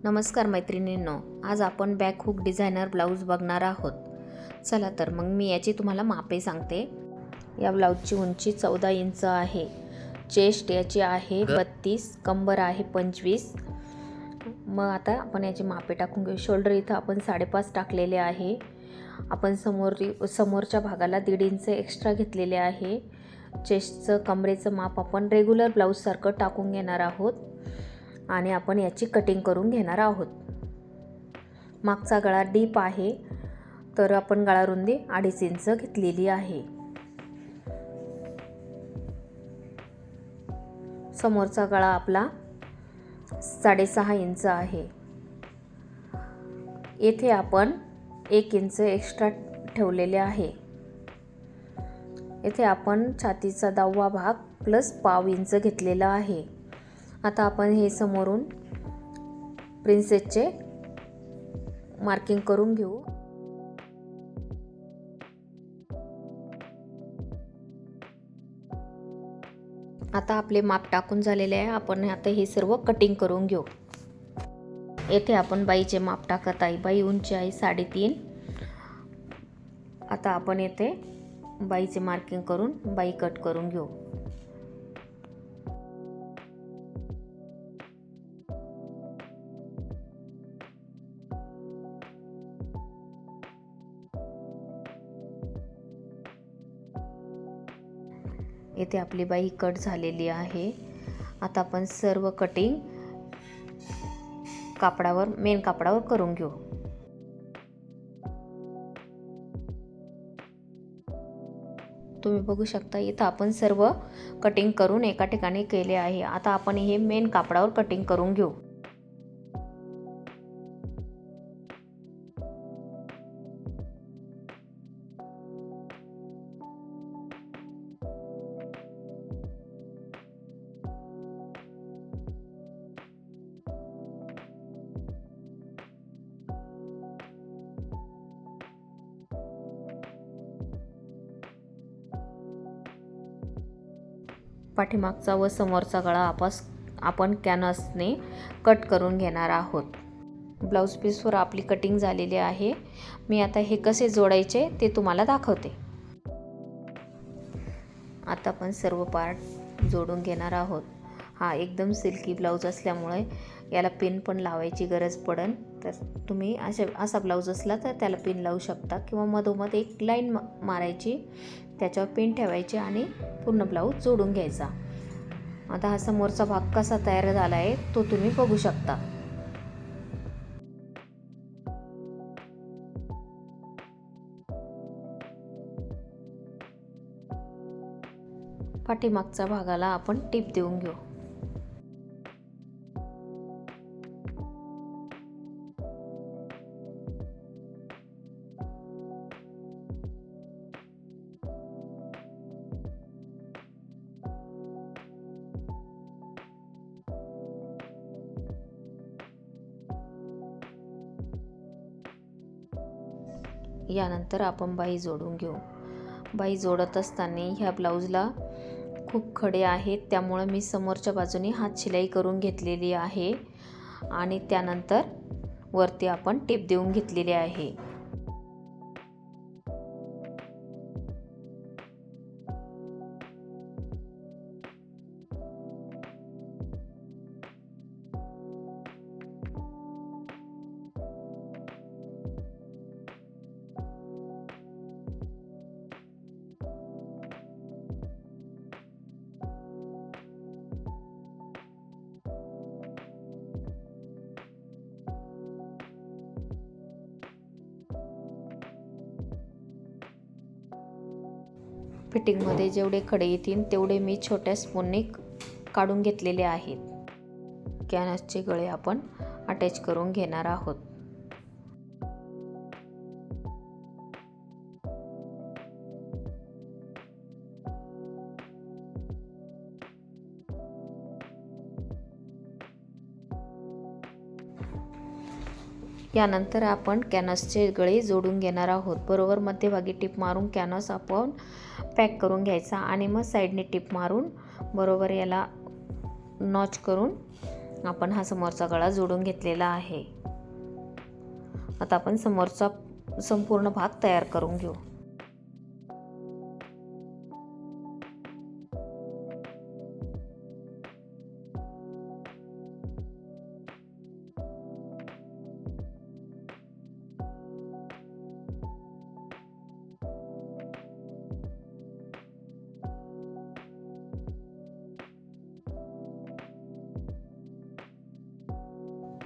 नमस्कार मैत्रिणींनो, आज आपण बॅक हुक डिझायनर ब्लाऊज बघणार आहोत. चला तर मग मी याची तुम्हाला मापे सांगते. या ब्लाऊजची उंची 14 इंच आहे. चेस्ट याची आहे 32, कंबर आहे 25. मग आता आपण याची मापे टाकून घेऊ. शोल्डर इथं आपण 5.5 टाकलेले आहे. आपण समोरच्या भागाला 1.5 इंच एक्स्ट्रा घेतलेले आहे. चेस्टचं कमरेचं माप आपण रेग्युलर ब्लाऊजसारखं टाकून घेणार आहोत आणि आपण याची कटिंग करून घेणार आहोत. मागचा गळा डीप आहे, तर आपण गळा रुंदी 2.5 इंच घेतलेली आहे. समोरचा गळा आपला 6.5 इंच आहे. येथे आपण 1 इंच एक्स्ट्रा ठेवलेले आहे. येथे आपण छातीचा 10वा भाग प्लस पाव इंच घेतलेला आहे. आता आपण हे समोरून प्रिन्सेसचे मार्किंग करून घेऊ. आता आपले माप टाकून झालेले आहे. आपण आता हे सर्व कटिंग करून घेऊ. येथे आपण बाईचे माप टाकत आहे. बाई उंची आहे 3.5. आता आपण येथे बाईचे मार्किंग करून बाई कट करून घेऊ. येथे आपली बाई कट झालेली आहे. आता आपण सर्व कटिंग कापडावर, मेन कापडावर करून घेऊ. तुम्ही बघू शकता इथं आपण सर्व कटिंग करून एका ठिकाणी केले आहे. आता आपण हे मेन कापडावर कटिंग करून घेऊ. पाठीमागचा व समोरचा गळा आपण कॅनव्हासने कट करून घेणार आहोत. ब्लाऊज पीसवर आपली कटिंग झालेली आहे. मी आता हे कसे जोडायचे ते तुम्हाला दाखवते. आता आपण सर्व पार्ट जोडून घेणार आहोत. हा एकदम सिल्की ब्लाऊज असल्यामुळे याला पिन पण लावायची गरज पडेल. तर तुम्ही असा ब्लाऊज असला तर त्याला पिन लावू शकता किंवा मधोमध एक लाईन मारायची, त्याच्यावर पिन ठेवायची आणि पूर्ण ब्लाऊज जोडून घ्यायचा. आता हा समोरचा भाग कसा तयार झाला आहे तो तुम्ही बघू शकता. पाठीमागच्या भागाला आपण टिप देऊन घेऊ. यानंतर आपण बाही जोडून घेऊ. बाही जोडत असताना ह्या ब्लाऊजला खूप खडे आहेत, त्यामुळे मी समोरच्या बाजूने हात शिलाई करून घेतलेली आहे आणि त्यानंतर वरती आपण टिप देऊन घेतलेली आहे. फिटिंगमध्ये जेवढे खडे येतील तेवढे मी छोट्या स्पूनने काढून घेतलेले आहेत. कॅनव्हासचे गळे आपण अटॅच करून घेणार आहोत. यानंतर आपण कॅनव्हासचे गळे जोडून घेणार आहोत. बरोबर मध्यभागी टिप मारून कॅनव्हास आपण पॅक करून घ्यायचा आणि मग साईडने टिप मारून बरोबर याला नॉच करून आपण हा समोरचा गळा जोडून घेतलेला आहे. आता आपण समोरचा संपूर्ण भाग तयार करून घेऊ.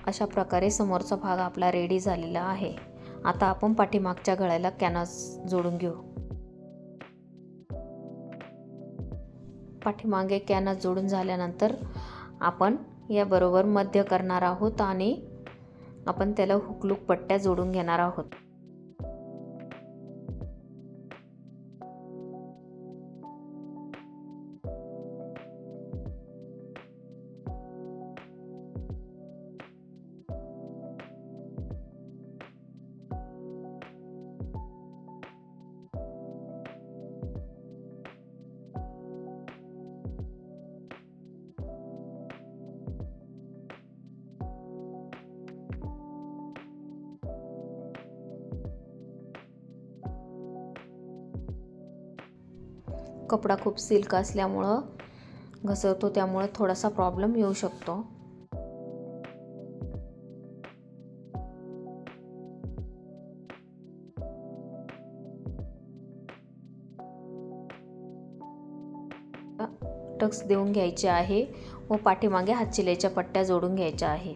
अशा प्रकारे समोरचा भाग आपला रेडी झालेला आहे. आता आपण पाठीमागच्या गळ्याला कॅनव्हास जोडून घेऊ. पाठीमागे कॅनव्हास जोडून झाल्यानंतर आपण याबरोबर मध्य करणार आहोत आणि आपण त्याला हुकलूक पट्ट्या जोडून घेणार आहोत. कपडा खूप सिल्क असल्यामुळं घसरतो, त्यामुळे थोडासा प्रॉब्लेम येऊ शकतो. टक्स देऊन घ्यायचे आहे व पाठीमागे हातशिलाईच्या पट्ट्या जोडून घ्यायच्या आहे.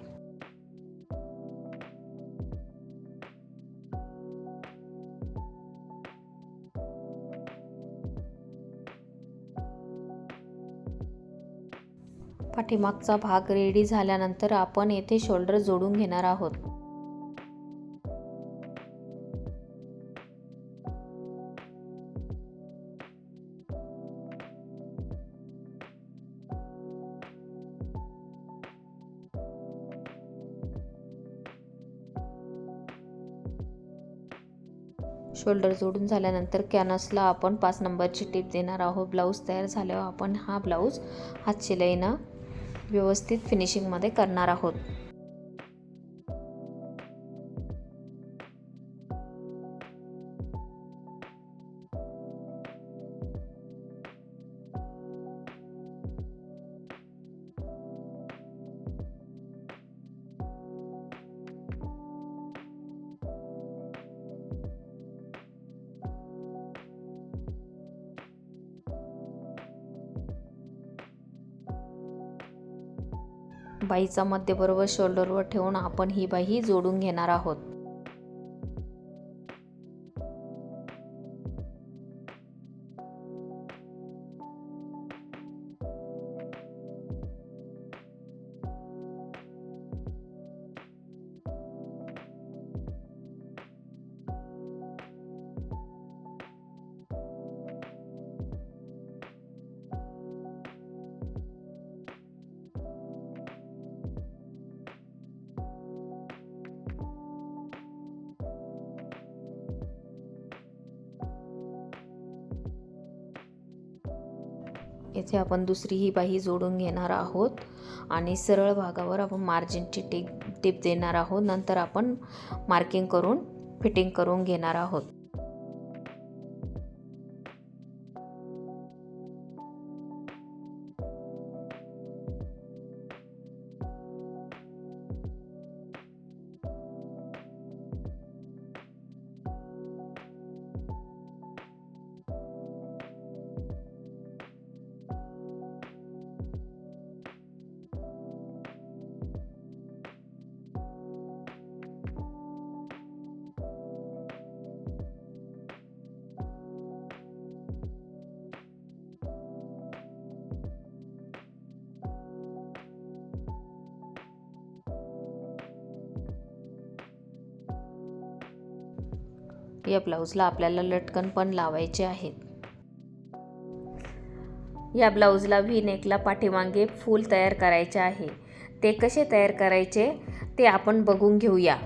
पाठीमागचा भाग रेडी झाल्यानंतर आपण येथे शोल्डर जोडून घेणार आहोत. शोल्डर जोडून झाल्यानंतर कॅनव्हासला आपण 5 नंबरची टीप देणार आहोत. ब्लाऊज तयार झाल्यावर आपण हा ब्लाऊज हातशिलाईनं व्यवस्थित फिनिशिंगमध्ये करणार आहोत. बाहीचा मध्य बरोबर शोल्डरवर ठेवून आपण ही बाही जोडून घेणार आहोत. येथे आपण दुसरी ही बाही जोडून घेणार आहोत आणि सरळ भागावर आपण मार्जिनची टीप देणार आहोत. नंतर आपण मार्किंग करून फिटिंग करून घेणार आहोत. या ब्लाऊजला आपल्याला लटकन पण लावायचे आहेत. या ब्लाऊजला व्ही नेकला पाठीमागे फूल तयार करायचे आहे. ते कसे तयार करायचे ते आपण बघून घेऊया.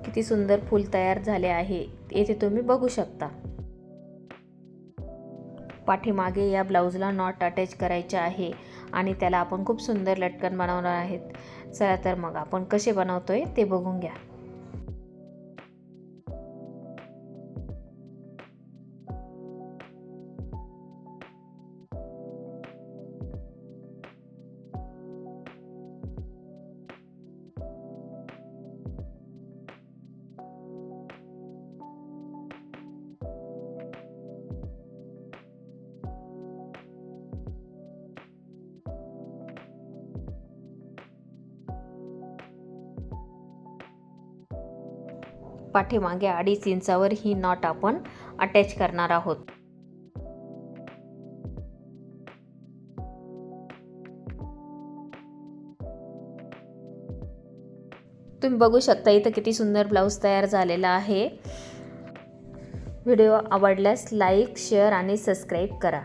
किती सुंदर फूल तयार झाले आहे येथे तुम्ही बघू शकता. पाठीमागे या ब्लाऊजला नॉट अटॅच करायचे आहे आणि त्याला आपण खूप सुंदर लटकन बनवणार आहेत. चला तर मग आपण कसे बनवतोय ते बघून घ्या. पाठीमागे 2.5 इंचावर ही नॉट आपण अटॅच करणार आहोत. तुम्ही बघू शकता इथं किती सुंदर ब्लाऊज तयार झालेला आहे. व्हिडिओ आवडल्यास लाईक, शेअर आणि सबस्क्राईब करा.